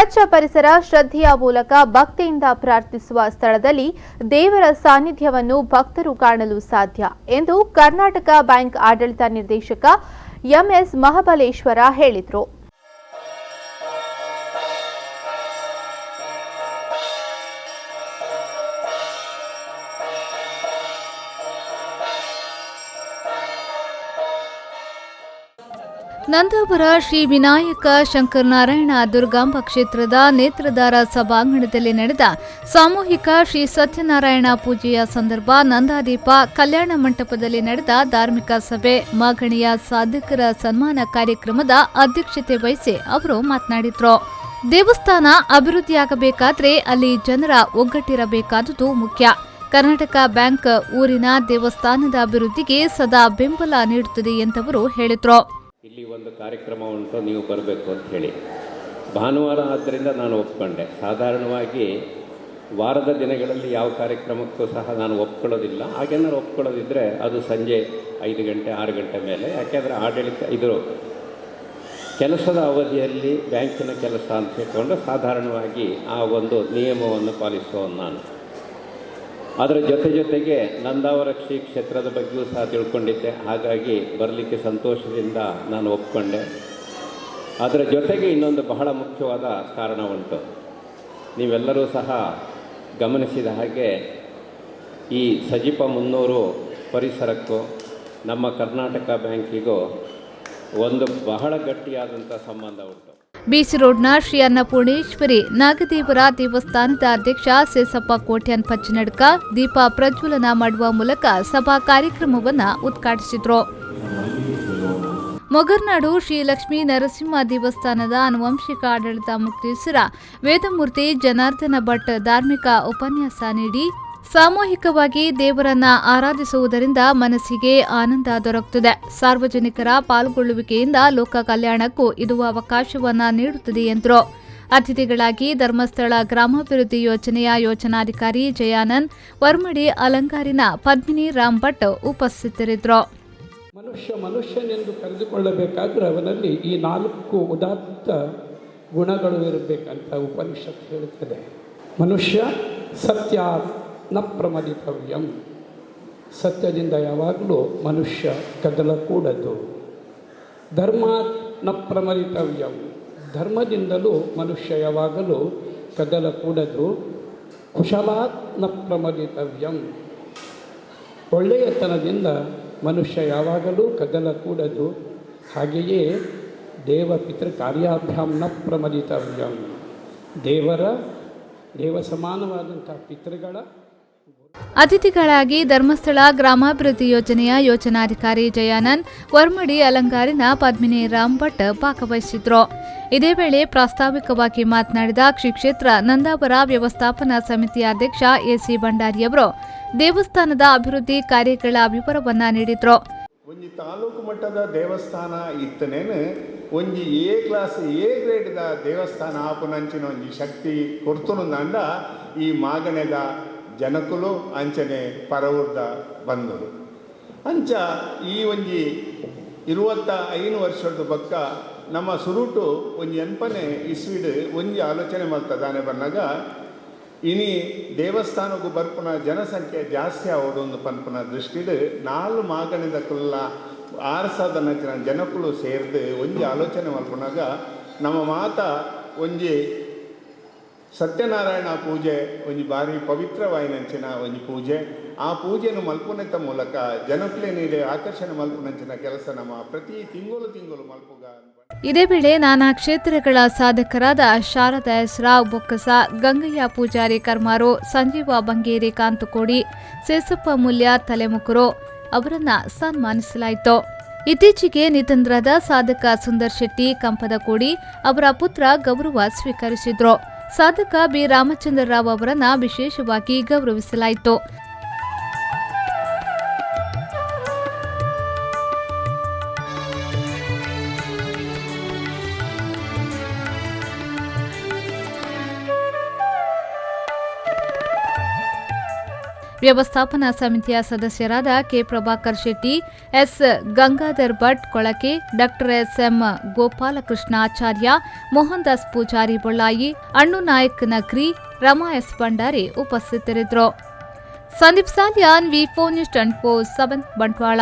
ಸ್ವಚ್ಛ ಪರಿಸರ ಶ್ರದ್ಧೆಯ ಮೂಲಕ ಭಕ್ತಿಯಿಂದ ಪ್ರಾರ್ಥಿಸುವ ಸ್ಥಳದಲ್ಲಿ ದೇವರ ಸಾನ್ನಿಧ್ಯವನ್ನು ಭಕ್ತರು ಕಾಣಲು ಸಾಧ್ಯ ಎಂದು ಕರ್ನಾಟಕ ಬ್ಯಾಂಕ್ ಆಡಳಿತ ನಿರ್ದೇಶಕ ಎಂಎಸ್ ಮಹಾಬಲೇಶ್ವರ ಹೇಳಿದರು. ನಂದಾಪುರ ಶ್ರೀ ವಿನಾಯಕ ಶಂಕರನಾರಾಯಣ ದುರ್ಗಾಂಬ ಕ್ಷೇತ್ರದ ನೇತ್ರದಾರ ಸಭಾಂಗಣದಲ್ಲಿ ನಡೆದ ಸಾಮೂಹಿಕ ಶ್ರೀ ಸತ್ಯನಾರಾಯಣ ಪೂಜೆಯ ಸಂದರ್ಭ ನಂದಾದೀಪ ಕಲ್ಯಾಣ ಮಂಟಪದಲ್ಲಿ ನಡೆದ ಧಾರ್ಮಿಕ ಸಭೆ ಮಾಗಣಿಯ ಸಾಧಕರ ಸನ್ಮಾನ ಕಾರ್ಯಕ್ರಮದ ಅಧ್ಯಕ್ಷತೆ ವಹಿಸಿ ಅವರು ಮಾತನಾಡಿದರು. ದೇವಸ್ಥಾನ ಅಭಿವೃದ್ಧಿಯಾಗಬೇಕಾದ್ರೆ ಅಲ್ಲಿ ಜನರ ಒಗ್ಗಟ್ಟಿರಬೇಕಾದುದು ಮುಖ್ಯ. ಕರ್ನಾಟಕ ಬ್ಯಾಂಕ್ ಊರಿನ ದೇವಸ್ಥಾನದ ಅಭಿವೃದ್ಧಿಗೆ ಸದಾ ಬೆಂಬಲ ನೀಡುತ್ತದೆ ಎಂದವರು ಹೇಳಿದರು. ಇಲ್ಲಿ ಒಂದು ಕಾರ್ಯಕ್ರಮ ಉಂಟು, ನೀವು ಬರಬೇಕು ಅಂತ ಹೇಳಿ ಭಾನುವಾರ ಆದ್ದರಿಂದ ನಾನು ಒಪ್ಕೊಂಡೆ. ಸಾಧಾರಣವಾಗಿ ವಾರದ ದಿನಗಳಲ್ಲಿ ಯಾವ ಕಾರ್ಯಕ್ರಮಕ್ಕೂ ಸಹ ನಾನು ಒಪ್ಕೊಳ್ಳೋದಿಲ್ಲ. ಹಾಗೇನಾದ್ರು ಒಪ್ಕೊಳ್ಳೋದಿದ್ದರೆ ಅದು ಸಂಜೆ 5 ಗಂಟೆ 6 ಗಂಟೆ ಮೇಲೆ. ಯಾಕೆಂದರೆ ಆಡಳಿತ ಇದು ಕೆಲಸದ ಅವಧಿಯಲ್ಲಿ ಬ್ಯಾಂಕಿನ ಕೆಲಸ ಅಂತ ಹೇಳ್ಕೊಂಡು ಸಾಧಾರಣವಾಗಿ ಆ ಒಂದು ನಿಯಮವನ್ನು ಪಾಲಿಸುವವನು ನಾನು. ಅದರ ಜೊತೆಗೆ ನಂದಾವರ ಶ್ರೀ ಕ್ಷೇತ್ರದ ಬಗ್ಗೆಯೂ ಸಹ ತಿಳ್ಕೊಂಡಿದ್ದೆ. ಹಾಗಾಗಿ ಬರಲಿಕ್ಕೆ ಸಂತೋಷದಿಂದ ನಾನು ಒಪ್ಕೊಂಡೆ. ಅದರ ಜೊತೆಗೆ ಇನ್ನೊಂದು ಬಹಳ ಮುಖ್ಯವಾದ ಕಾರಣ ಉಂಟು. ನೀವೆಲ್ಲರೂ ಸಹ ಗಮನಿಸಿದ ಹಾಗೆ ಈ ಸಜಿಪ 300 ಪರಿಸರಕ್ಕೂ ನಮ್ಮ ಕರ್ನಾಟಕ ಬ್ಯಾಂಕಿಗೂ ಒಂದು ಬಹಳ ಗಟ್ಟಿಯಾದಂಥ ಸಂಬಂಧ ಉಂಟು. ಬಿಸಿ ರೋಡ್ನ ಶ್ರೀ ಅನ್ನಪೂರ್ಣೇಶ್ವರಿ ನಾಗದೇವರ ದೇವಸ್ಥಾನದ ಅಧ್ಯಕ್ಷ ಸೇಸಪ್ಪ ಕೋಟ್ಯಾನ್ ಪಚ್ಚನಡ್ಕ ದೀಪ ಪ್ರಜ್ವಲನ ಮಾಡುವ ಮೂಲಕ ಸಭಾ ಕಾರ್ಯಕ್ರಮವನ್ನು ಉದ್ಘಾಟಿಸಿದರು. ಮೊಗರ್ನಾಡು ಶ್ರೀ ಲಕ್ಷ್ಮೀ ನರಸಿಂಹ ದೇವಸ್ಥಾನದ ಆನುವಂಶಿಕ ಆಡಳಿತ ಮುಖ್ಯಸ್ಥರ ವೇದಮೂರ್ತಿ ಜನಾರ್ದನ ಭಟ್ ಧಾರ್ಮಿಕ ಉಪನ್ಯಾಸ ನೀಡಿ ಸಾಮೂಹಿಕವಾಗಿ ದೇವರನ್ನ ಆರಾಧಿಸುವುದರಿಂದ ಮನಸ್ಸಿಗೆ ಆನಂದ ದೊರಕುತ್ತದೆ. ಸಾರ್ವಜನಿಕರ ಪಾಲ್ಗೊಳ್ಳುವಿಕೆಯಿಂದ ಲೋಕ ಕಲ್ಯಾಣಕ್ಕೂ ಇದು ಅವಕಾಶವನ್ನ ನೀಡುತ್ತದೆ ಎಂದರು. ಅತಿಥಿಗಳಾಗಿ ಧರ್ಮಸ್ಥಳ ಗ್ರಾಮಾಭಿವೃದ್ಧಿ ಯೋಜನೆಯ ಯೋಜನಾಧಿಕಾರಿ ಜಯಾನಂದ್, ವರ್ಮಡಿ ಅಲಂಕಾರಿನ ಪದ್ಮಿನಿ ರಾಮ್ ಭಟ್ ಉಪಸ್ಥಿತರಿದ್ದರು. ಮನುಷ್ಯನೆಂದು ಕರೆದುಕೊಳ್ಳಬೇಕಾದ್ರೆ ಅವನಲ್ಲಿ ಈ 4 ಉದಾತ್ತ ಗುಣಗಳು ಇರಬೇಕಂತ ಉಪನಿಷತ್ ಹೇಳುತ್ತದೆ. ಮನುಷ್ಯ ಸತ್ಯ ನ ಪ್ರಮದಿತವ್ಯಂ, ಸತ್ಯದಿಂದ ಯಾವಾಗಲೂ ಮನುಷ್ಯ ಕದಲಕೂಡದು. ಧರ್ಮ ನ ಪ್ರಮದಿತವ್ಯಂ, ಧರ್ಮದಿಂದಲೂ ಮನುಷ್ಯ ಯಾವಾಗಲೂ ಕದಲಕೂಡದು. ಕುಶಲಾತ್ ನ ಪ್ರಮದಿತವ್ಯಂ, ಒಳ್ಳೆಯತನದಿಂದ ಮನುಷ್ಯ ಯಾವಾಗಲೂ ಕದಲಕೂಡದು. ಹಾಗೆಯೇ ದೇವಪಿತೃ ಕಾರ್ಯಾಭ್ಯಾಂ ನ ಪ್ರಮದಿತವ್ಯಂ, ದೇವ ಸಮಾನವಾದಂಥ ಪಿತೃಗಳ ಅತಿಥಿಗಳಾಗಿ ಧರ್ಮಸ್ಥಳ ಗ್ರಾಮಾಭಿವೃದ್ಧಿ ಯೋಜನೆಯ ಯೋಜನಾಧಿಕಾರಿ ಜಯಾನಂದ್, ವರ್ಮಡಿ ಅಲಂಕಾರಿನ ಪದ್ಮಿನಿ ರಾಮ್ ಭಟ್ ಭಾಗವಹಿಸಿದ್ರು. ಇದೇ ವೇಳೆ ಪ್ರಾಸ್ತಾವಿಕವಾಗಿ ಮಾತನಾಡಿದ ಶ್ರೀ ಕ್ಷೇತ್ರ ನಂದಾಪುರ ವ್ಯವಸ್ಥಾಪನಾ ಸಮಿತಿಯ ಅಧ್ಯಕ್ಷ ಎಸಿ ಭಂಡಾರಿ ಅವರು ದೇವಸ್ಥಾನದ ಅಭಿವೃದ್ಧಿ ಕಾರ್ಯಗಳ ವಿವರವನ್ನ ನೀಡಿದ್ರು. ಒಂಜಿ ತಾಲೂಕು ಮಟ್ಟದ ದೇವಸ್ಥಾನ ಇತ್ತನೇನು ಒಂಜಿ ಎ ಕ್ಲಾಸ್ ಎ ಗ್ರೇಡ್ದ ದೇವಸ್ಥಾನ ಆಪುನಂಚಿನ ಒಂಜಿ ಶಕ್ತಿ ಕೊರ್ತುನುಂದ ಈ ಮಾಗಣೆದ ಜನಕುಲು ಅಂಚನೆ ಪರವೂರ್ದ ಬಂದರು. ಅಂಚ ಈ ಒಂಜಿ 25 ವರ್ಷದ ಬಕ್ಕ ನಮ್ಮ ಸುರುಟು ಒಂಜಿ ಎನ್ಪನೆ ಇಸ್ವಿಡ್ ಒಂಜಿ ಆಲೋಚನೆ ಮಾಡ್ತದಾನೆ ಬನ್ನಾಗ ಇನಿ ದೇವಸ್ಥಾನಕ್ಕೂ ಬರ್ಪುನ ಜನಸಂಖ್ಯೆ ಜಾಸ್ತಿ ಆಗೋದೊಂದು ಪನ್ಪುನ ದೃಷ್ಟಿಡ್ 4 ಮಾಗಣದ ಕುಲ್ಲ 6,000 ನಂಚಿನ ಜನಕುಲು ಸೇರಿದು ಒಂಜಿ ಆಲೋಚನೆ ಮಲ್ಪುನಾಗ ನಮ್ಮ ಮಾತ ಒಂಜಿ ಸತ್ಯನಾರಾಯಣ ಪೂಜೆ ಒಂಜಿ ಭಾರಿ ಪವಿತ್ರವಾಯಿನಂಚಿನ ಒಂಜಿ ಪೂಜೆ. ಆ ಪೂಜೆಯನ್ನು ಮಲ್ಪುನೆತ್ತ ಮೂಲಕ ಜನಕ್ಲೆ ನೀಡಿ ಆಕರ್ಷಣೆ ಮಲ್ಪುನಂಚಿನ ಕೆಲಸ ನಮ್ಮ ಪ್ರತಿ ತಿಂಗಳು ಮಲ್ಪುಗ. ಇದೇ ವೇಳೆ ನಾನಾ ಕ್ಷೇತ್ರಗಳ ಸಾಧಕರಾದ ಶಾರದಾ ಎಸ್ರಾವ್ ಬೊಕ್ಕಸ, ಗಂಗಯ್ಯ ಪೂಜಾರಿ ಕರ್ಮಾರು, ಸಂಜೀವ ಬಂಗೇರಿ ಕಾಂತುಕೋಡಿ, ಸೇಸಪ್ಪ ಮೂಲ್ಯ ತಲೆಮುಕುರು ಅವರನ್ನ ಸನ್ಮಾನಿಸಲಾಯಿತು. ಇತ್ತೀಚೆಗೆ ನಿಧನರಾದ ಸಾಧಕ ಸುಂದರ್ ಶೆಟ್ಟಿ ಕಂಪದಕೋಡಿ ಅವರ ಪುತ್ರ ಗೌರವ ಸ್ವೀಕರಿಸಿದ್ರು. ಸಾಧಕ ಬಿ ರಾಮಚಂದ್ರ ರಾವ್ ಅವರನ್ನ ವಿಶೇಷವಾಗಿ ಗೌರವಿಸಲಾಯಿತು. ವ್ಯವಸ್ಥಾಪನಾ ಸಮಿತಿಯ ಸದಸ್ಯರಾದ K Prabhakar Shetty, S Gangadhar Bhat Kolake, doctor SM Gopalakrishna Acharya, Mohan Das Poojari Bollayi, Annu Nayak Nagri, Rama S Bhandari ಉಪಸ್ಥಿತರಿದ್ದರು. ಸಂದೀಪ್ ಸಾಲ್ಯಾನ್, ವಿ4 ನ್ಯೂಸ್ 24/7 ಬಂಟ್ವಾಳ.